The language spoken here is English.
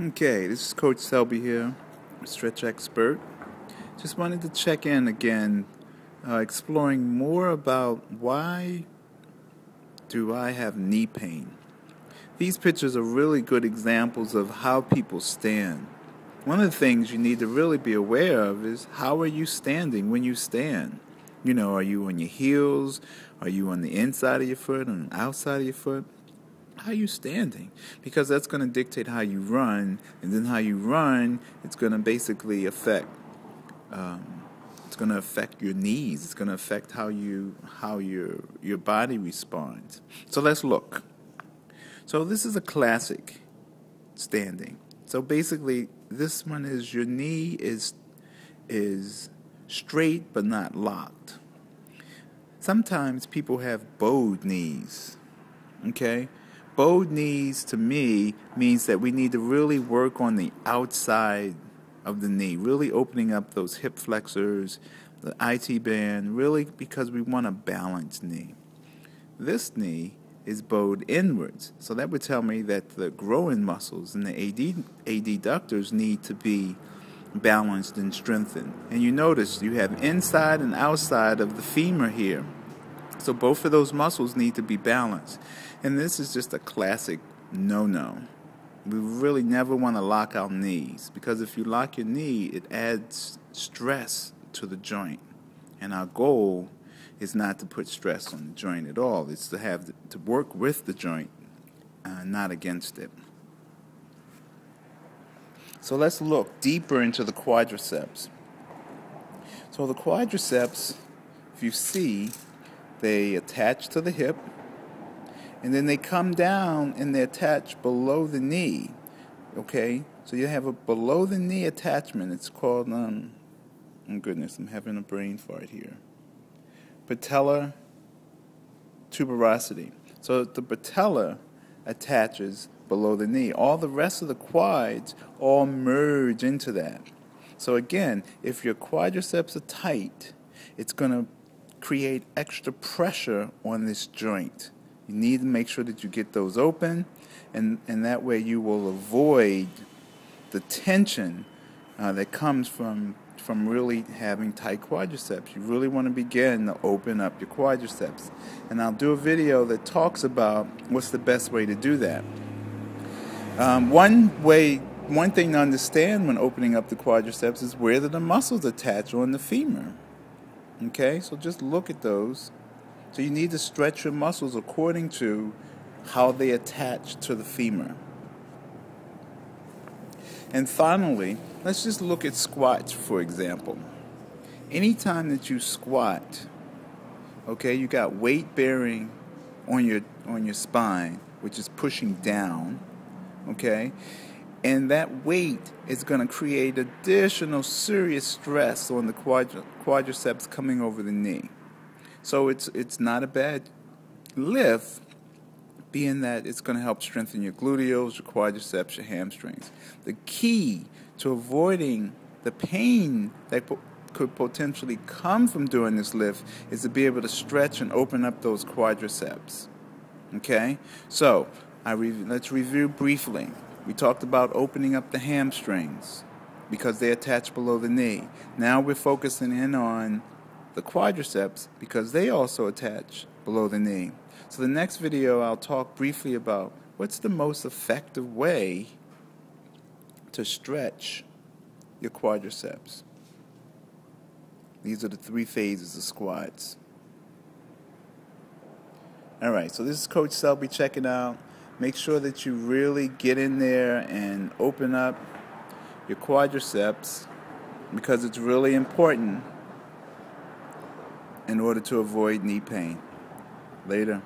Okay, this is Coach Selby here, stretch expert. Just wanted to check in again, exploring more about why do I have knee pain. These pictures are really good examples of how people stand. One of the things you need to really be aware of is how are you standing when you stand? You know, are you on your heels? Are you on the inside of your foot, on the outside of your foot? How are you standing? Because that's going to dictate how you run, and then how you run, it's going to basically affect. It's going to affect your knees. It's going to affect how your body responds. So let's look. So this is a classic standing. So basically, this one is your knee is straight but not locked. Sometimes people have bowed knees. Okay? Bowed knees to me means that we need to really work on the outside of the knee, really opening up those hip flexors, the IT band, really because we want a balanced knee. This knee is bowed inwards, so that would tell me that the growing muscles and the adductors need to be balanced and strengthened. And you notice you have inside and outside of the femur here. So both of those muscles need to be balanced. And this is just a classic no-no. We really never want to lock our knees, because if you lock your knee, it adds stress to the joint. And our goal is not to put stress on the joint at all. It's to work with the joint, not against it. So let's look deeper into the quadriceps. So the quadriceps, if you see, they attach to the hip, and then they come down and they attach below the knee. Okay? So you have a below the knee attachment. It's called, oh goodness, I'm having a brain fart here. Patellar tuberosity. So the patella attaches below the knee. All the rest of the quads all merge into that. So again, if your quadriceps are tight, it's going to create extra pressure on this joint. You need to make sure that you get those open, and that way you will avoid the tension that comes from really having tight quadriceps. You really want to begin to open up your quadriceps. And I'll do a video that talks about what's the best way to do that. One thing to understand when opening up the quadriceps is where the muscles attach on the femur. Okay, so just look at those. So you need to stretch your muscles according to how they attach to the femur. And finally, let's just look at squats, for example. Anytime that you squat, okay, you got weight bearing on your spine, which is pushing down, okay? And that weight is going to create additional serious stress on the quadriceps coming over the knee. So it's not a bad lift, being that it's going to help strengthen your gluteals, your quadriceps, your hamstrings. The key to avoiding the pain that could potentially come from doing this lift is to be able to stretch and open up those quadriceps. Okay? So let's review briefly. We talked about opening up the hamstrings because they attach below the knee. Now we're focusing in on the quadriceps because they also attach below the knee. So the next video I'll talk briefly about what's the most effective way to stretch your quadriceps. These are the 3 phases of squats. Alright, so this is Coach Selby checking out. Make sure that you really get in there and open up your quadriceps because it's really important in order to avoid knee pain. Later.